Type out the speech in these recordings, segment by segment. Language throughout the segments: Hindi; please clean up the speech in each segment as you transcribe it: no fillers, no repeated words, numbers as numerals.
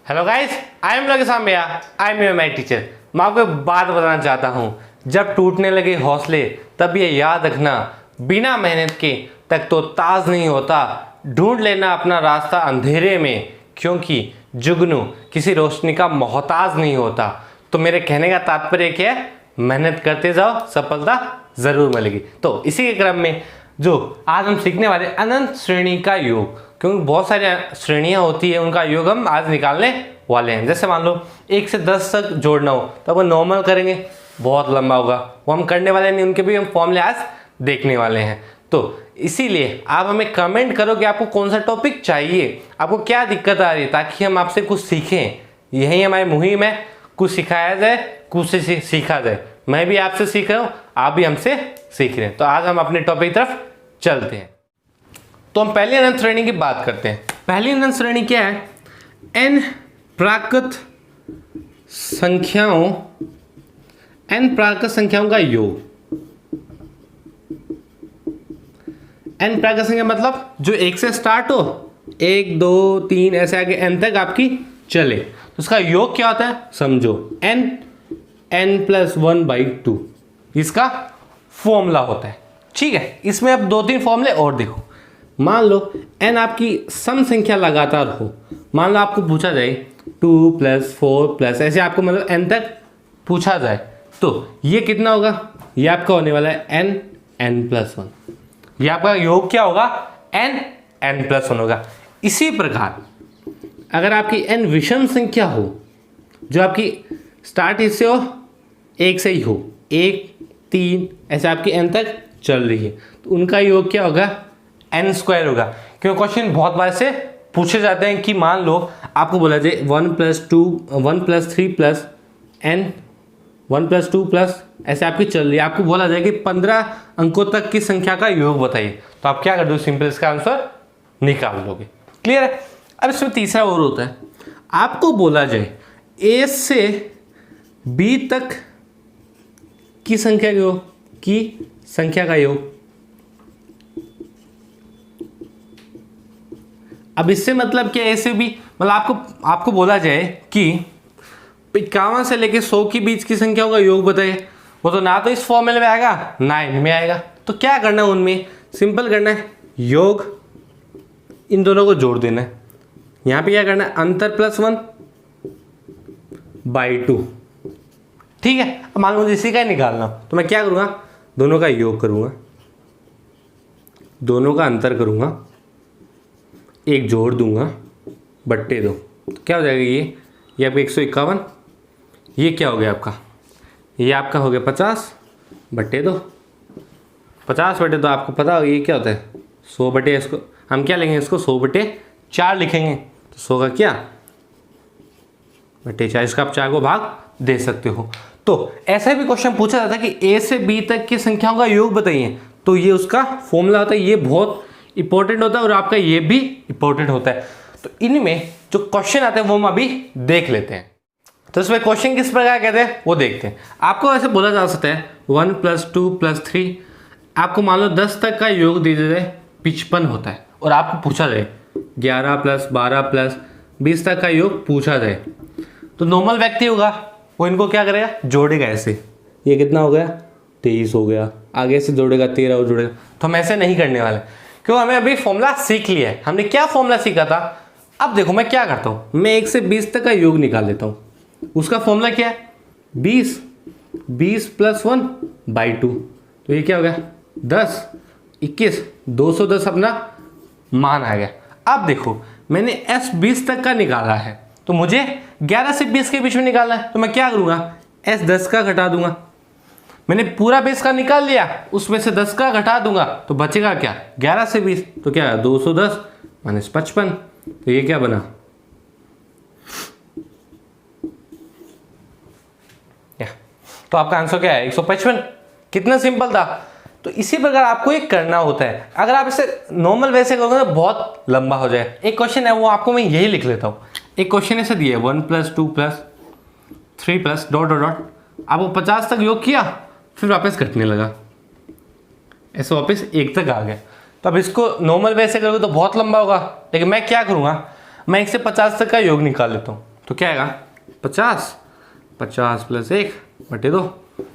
हेलो गाइस, आई एम लगे भैया, आई एम माई टीचर। मैं आपको एक बात बताना चाहता हूँ, जब टूटने लगे हौसले तब ये याद रखना, बिना मेहनत के तक तो ताज नहीं होता। ढूंढ लेना अपना रास्ता अंधेरे में, क्योंकि जुगनू किसी रोशनी का मोहताज नहीं होता। तो मेरे कहने का तात्पर्य क्या है? मेहनत करते जाओ, सफलता ज़रूर मिलेगी। तो इसी के क्रम में जो आज हम सीखने वाले अनंत श्रेणी का योग, क्योंकि बहुत सारी श्रेणियां होती है, उनका योग हम आज निकालने वाले हैं। जैसे मान लो 1 से 10 तक जोड़ना हो तो अपन नॉर्मल करेंगे, बहुत लंबा होगा, वो हम करने वाले नहीं, उनके भी हम फॉर्मूले आज देखने वाले हैं। तो इसीलिए आप हमें कमेंट करो कि आपको कौन सा टॉपिक चाहिए, आपको क्या दिक्कत आ रही है, ताकि हम आपसे कुछ सीखें। यही हमारी मुहिम है, कुछ सिखाया जाए, कुछ से सीखा जाए। मैं भी आपसे सीख रहा हूँ, आप भी हमसे सीख रहे हैं। तो आज हम अपने टॉपिक की तरफ चलते हैं। तो हम पहली अनंत श्रेणी की बात करते हैं। पहली अनंत श्रेणी क्या है? n प्राकृत संख्याओं का योग। n प्राकृत संख्या मतलब जो 1 से स्टार्ट हो, 1 2 3 ऐसे आगे n तक आपकी चले, तो उसका योग क्या होता है समझो। n + 1/2 इसका फॉर्मूला होता है। ठीक है, इसमें अब 2-3 फॉर्मूले और देखो। मान लो n आपकी सम संख्या लगातार हो, मान लो आपको पूछा जाए 2 + 4 ऐसे आपको मतलब n तक पूछा जाए, तो ये कितना होगा? ये आपका होने वाला है n + 1। ये आपका योग क्या होगा? n + 1 होगा। इसी प्रकार अगर आपकी n विषम संख्या हो, जो आपकी स्टार्ट इससे हो, 1 से ही हो, 1 3 ऐसे आपकी n तक चल रही है, तो उनका योग क्या होगा? n² होगा। क्योंकि क्वेश्चन बहुत बार से पूछे जाते हैं कि मान लो आपको बोला जाए 1 + 2 1 + 3 + n 1 + 2 ऐसे आपकी चल रही है, आपको बोला जाए कि 15 अंकों तक की संख्या का योग बताइए, तो आप क्या कर दो? सिंपल इसका आंसर निकाल लोगे। क्लियर है? अब इसमें तीसरा और होता है, आपको बोला जाए a से b तक की संख्या का योग। अब इससे मतलब क्या? a से b मतलब आपको बोला जाए कि 51 से लेके 100 के बीच की संख्याओं का योग बताइए, वो तो ना तो इस फॉर्मूले में आएगा ना इनमें आएगा। तो क्या करना है? उनमें सिंपल करना है, योग इन दोनों को जोड़ देना है। यहाँ पे क्या करना है? अंतर +1/2। ठीक है, अब मान लो इसी का ही निकालना, तो मैं क्या करूँगा? दोनों का योग करूँगा, दोनों का अंतर करूँगा, एक जोड़ दूंगा, /2। तो क्या हो जाएगा? ये आपका 151, ये क्या हो गया आपका? ये आपका हो गया 50/2। 50/2 आपको पता होगा ये क्या होता है? 100/, इसको हम क्या लेंगे? इसको 100/4 लिखेंगे। तो 100 का क्या? /4, इसका आप 4 को भाग दे सकते हो। तो ऐसा भी क्वेश्चन पूछा जाता है कि a से b तक की संख्याओं का योग बताइए, तो ये उसका फॉर्मूला होता है। ये बहुत इंपॉर्टेंट होता है और आपका ये भी इंपॉर्टेंट होता है। तो इनमें जो क्वेश्चन आते हैं वो हम अभी देख लेते हैं। तो इसमें क्वेश्चन किस प्रकार कहते हैं वो देखते हैं। आपको ऐसे बोला जा सकता है 1 + 2 + 3, आपको मान लो 10 तक का योग दे दे 55 होता है, और आपको पूछा जाए 11 + 12 + 20 तक का योग पूछा जाए, तो नॉर्मल व्यक्ति होगा वो इनको क्या करेगा? जोड़ेगा ऐसे। ये कितना हो गया? 23 हो गया, आगे से जोड़ेगा 13 और जोड़ेगा। तो हम ऐसे नहीं करने वाले, क्यों? हमें अभी फॉर्मूला सीख लिया है। हमने क्या फॉर्मूला सीखा था? अब देखो मैं क्या करता हूँ, मैं 1 से 20 तक का योग निकाल लेता हूँ। उसका फॉर्मूला क्या है? 20 + 1/2। तो ये क्या हो गया? 10 21 210 अपना मान आ गया। अब देखो मैंने s 20 तक का निकाला है, तो मुझे 11 से 20 के बीच में निकालना है, तो मैं क्या करूँगा? s 10 का घटा दूंगा। मैंने पूरा बेस का निकाल लिया, उसमें से 10 का घटा दूंगा, तो बचेगा क्या? 11 से 20, तो क्या है? 210 - 55। तो ये क्या बना? तो आपका आंसर क्या है? 155। कितना सिंपल था। तो इसी प्रकार आपको ये करना होता है। अगर आप इसे नॉर्मल वैसे करोगे तो बहुत लंबा हो जाए। एक क्वेश्चन है वो आपको मैं यही लिख लेता हूँ। एक क्वेश्चन ऐसे दिया है 1 + 2 + 3 +... आपको 50 तक योग किया, फिर वापस घटने लगा, ऐसे वापस 1 तक आ गया। तो अब इसको नॉर्मल वे से करोगे तो बहुत लंबा होगा, लेकिन मैं क्या करूँगा? मैं 1 से 50 तक का योग निकाल लेता हूँ। तो क्या आएगा 50, 50 प्लस 1 बटे 2,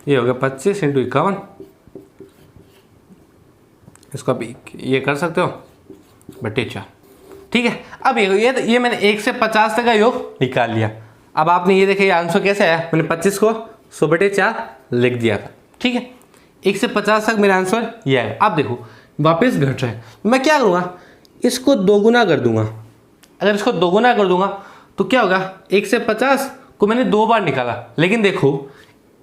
ये हो गया 25 इंटू 51। इसको आप ये कर सकते हो बटे 4। ठीक है, अब ये मैंने 1 से 50 तक का योग निकाल लिया। अब आपने ये देखा ये आंसर कैसे आया, मैंने 25 को 100 बटे 4 लिख दिया था। ठीक है, 1 से 50 तक मेरा आंसर ये आया। अब देखो वापस घट रहा है, मैं क्या करूँगा, इसको दोगुना कर दूंगा। अगर इसको दोगुना कर दूंगा तो क्या होगा, 1 से 50 को मैंने 2 बार निकाला, लेकिन देखो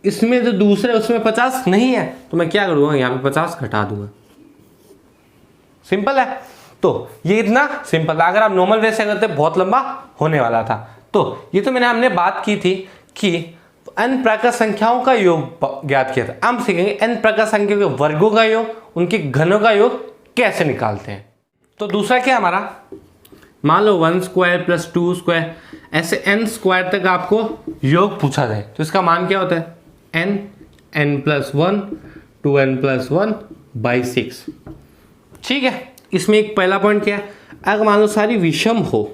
इसमें जो दूसरे उसमें 50 नहीं है, तो मैं क्या करूँगा, यहाँ पे 50 घटा दूंगा। सिंपल है। तो ये इतना सिंपल था। अगर आप नॉर्मल वे से करते बहुत लंबा होने वाला था। तो ये तो हमने बात की थी कि n प्रकार संख्याओं का योग ज्ञात किया था। हम सीखेंगे n प्रकार संख्याओं के वर्गों का योग, उनके घनों का योग कैसे निकालते हैं। तो दूसरा क्या हमारा, मान लो 1 स्क्वायर प्लस 2 स्क्वायर, ऐसे n स्क्वायर तक आपको योग पूछा जाए तो इसका मान क्या होता है, n plus 1 2n plus 1 by 6। ठीक है, इसमें एक पहला पॉइंट क्या है, अगर मान लो सारी विषम हो,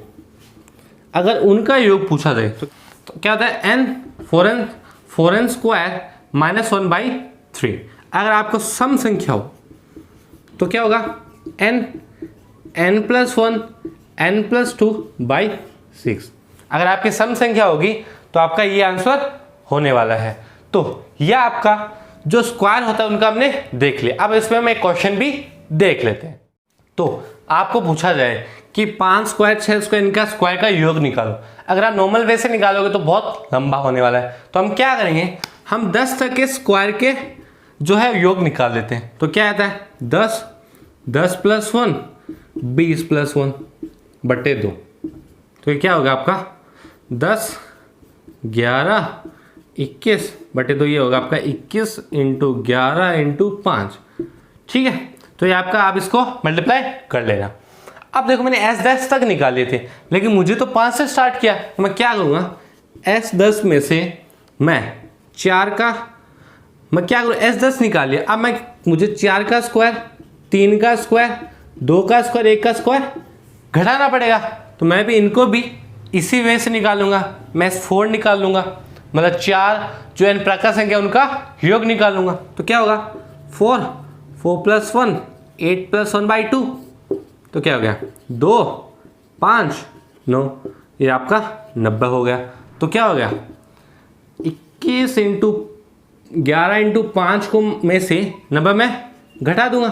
अगर उनका योग पूछा जाए तो क्या होता है, four N square minus 1 by 3। अगर आपको सम संख्या हो तो क्या होगा, n plus 1 n plus 2 by 6। अगर आपकी सम संख्या होगी तो आपका ये आंसर होने वाला है। तो यह आपका जो स्क्वायर होता है उनका हमने देख लिया। अब इसमें हम एक क्वेश्चन भी देख लेते हैं। तो आपको पूछा जाए कि 5 स्क्वायर 6 स्क्वायर इनका स्क्वायर का योग निकालो। अगर आप नॉर्मल वे से निकालोगे तो बहुत लंबा होने वाला है, तो हम क्या करेंगे, हम 10 तक के स्क्वायर के जो है योग निकाल लेते हैं। तो क्या आता है, 10 प्लस 1 20 प्लस 1 बटे 2। तो ये क्या होगा आपका 10 11 21 बटे 2, ये होगा आपका 21 इंटू 11 इंटू 5। ठीक है, तो ये आपका, आप इसको मल्टीप्लाई कर लेना। अब देखो मैंने S10 तक निकाले थे, लेकिन मुझे तो 5 से स्टार्ट किया, तो मैं क्या करूँगा, S10 में से मैं 4 का, मैं क्या करूँ, S10 निकाल लिया। अब मुझे 4 का स्क्वायर, 3 का स्क्वायर, 2 का स्क्वायर, 1 का स्क्वायर घटाना पड़ेगा। तो मैं भी इनको भी इसी वे से निकालूंगा, मैं 4 निकाल लूँगा, मतलब 4 जो n प्रकार संख्या उनका योग निकालूंगा। तो क्या होगा, 4 प्लस 1 8 प्लस 1 बाई 2, तो क्या हो गया 2 5 9, ये आपका 90 हो गया। तो क्या हो गया 21 इंटू 11 इंटू 5 को में से 90 में घटा दूंगा,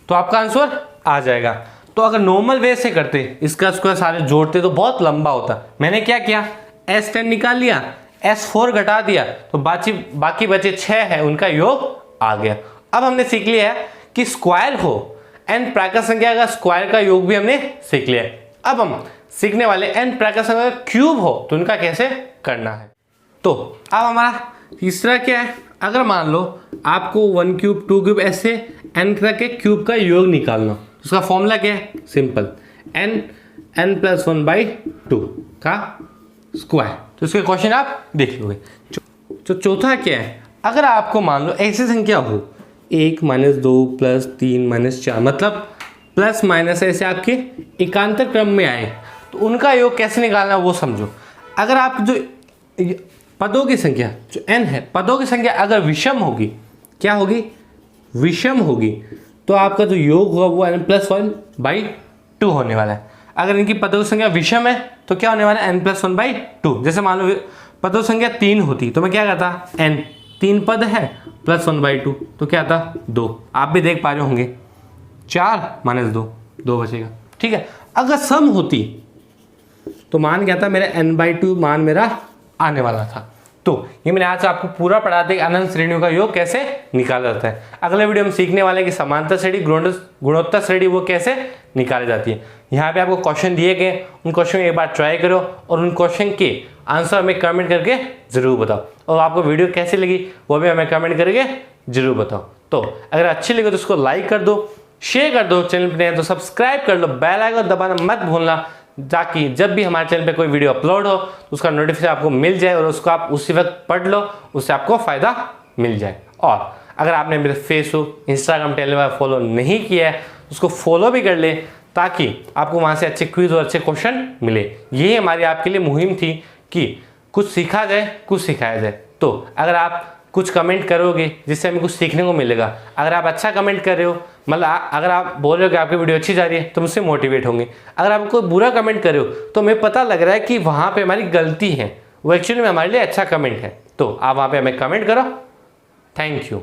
तो आपका आंसर आ जाएगा। तो अगर नॉर्मल वे से करते, इसका स्क्वायर सारे जोड़ते तो बहुत लंबा होता। मैंने क्या किया, S10 निकाल लिया, S4 घटा दिया, तो बाकी बचे 6 है, उनका योग आ गया। अब हमने सीख लिया है कि स्क्वायर हो, n प्राकृत संख्या का स्क्वायर का योग भी हमने सीख लिया है। अब हम सीखने वाले n प्राकृत संख्या का क्यूब हो तो उनका कैसे करना है। तो अब हमारा तीसरा क्या है, अगर मान लो आपको 1 क्यूब 2 क्यूब ऐसे n तक के क्यूब का योग निकालना, उसका फॉर्मूला क्या है, सिंपल, n प्लस 1 बाई 2 का स्क्वायर। तो इसके क्वेश्चन आप देख लोगे। तो चौथा क्या है, अगर आपको मान लो ऐसी संख्या हो 1 - 2 + 3 - 4, मतलब प्लस माइनस ऐसे आपके एकांतर क्रम में आए, तो उनका योग कैसे निकालना वो समझो। अगर आप जो पदों की संख्या जो n है, पदों की संख्या अगर विषम होगी, क्या होगी, विषम होगी, तो आपका जो योग होगा वो n प्लस 1 बाई 2 होने वाला है। अगर इनकी पदों की संख्या विषम है तो क्या होने वाला है, n प्लस 1 बाई 2। जैसे मान लो पदों की संख्या 3 होती तो मैं क्या करता, n 3 पद है प्लस 1 बाई 2, तो क्या आता 2। आप भी देख पा रहे होंगे 4 - 2 2 बचेगा। ठीक है, अगर सम होती तो मान क्या था, मेरा n/2 मान मेरा आने वाला था। तो ये मैंने आज आपको पूरा पढ़ा दिया अनंत श्रेणियों का योग कैसे निकाला जाता है। अगले वीडियो में सीखने वाले हैं कि समांतर श्रेणी, गुणोत्तर श्रेणी वो कैसे निकाली जाती है। यहाँ पे आपको क्वेश्चन दिए गए, उन क्वेश्चन एक बार ट्राई करो और उन क्वेश्चन के आंसर हमें कमेंट करके जरूर बताओ। और आपको वीडियो कैसी लगी वो भी हमें कमेंट करके जरूर बताओ। तो अगर अच्छी लगे तो उसको लाइक कर दो, शेयर कर दो, चैनल पर नए हैं तो सब्सक्राइब कर लो, बेल आइकन दबाना मत भूलना, ताकि जब भी हमारे चैनल पे कोई वीडियो अपलोड हो तो उसका नोटिफिकेशन आपको मिल जाए और उसको आप उसी वक्त पढ़ लो, उससे आपको फ़ायदा मिल जाए। और अगर आपने मेरे फेसबुक इंस्टाग्राम टेलीग्राम फॉलो नहीं किया है उसको फॉलो भी कर ले, ताकि आपको वहाँ से अच्छे क्विज और अच्छे क्वेश्चन मिले। यही हमारी आपके लिए मुहिम थी कि कुछ सीखा जाए, कुछ सिखाया जाए। तो अगर आप कुछ कमेंट करोगे जिससे हमें कुछ सीखने को मिलेगा, अगर आप अच्छा कमेंट कर रहे हो, मतलब अगर आप बोल रहे हो कि आपकी वीडियो अच्छी जा रही है तो मुझसे मोटिवेट होंगे। अगर आप कोई बुरा कमेंट कर रहे हो तो हमें पता लग रहा है कि वहाँ पे हमारी गलती है, वो एक्चुअली में हमारे लिए अच्छा कमेंट है। तो आप वहाँ पे हमें कमेंट करो। Thank you.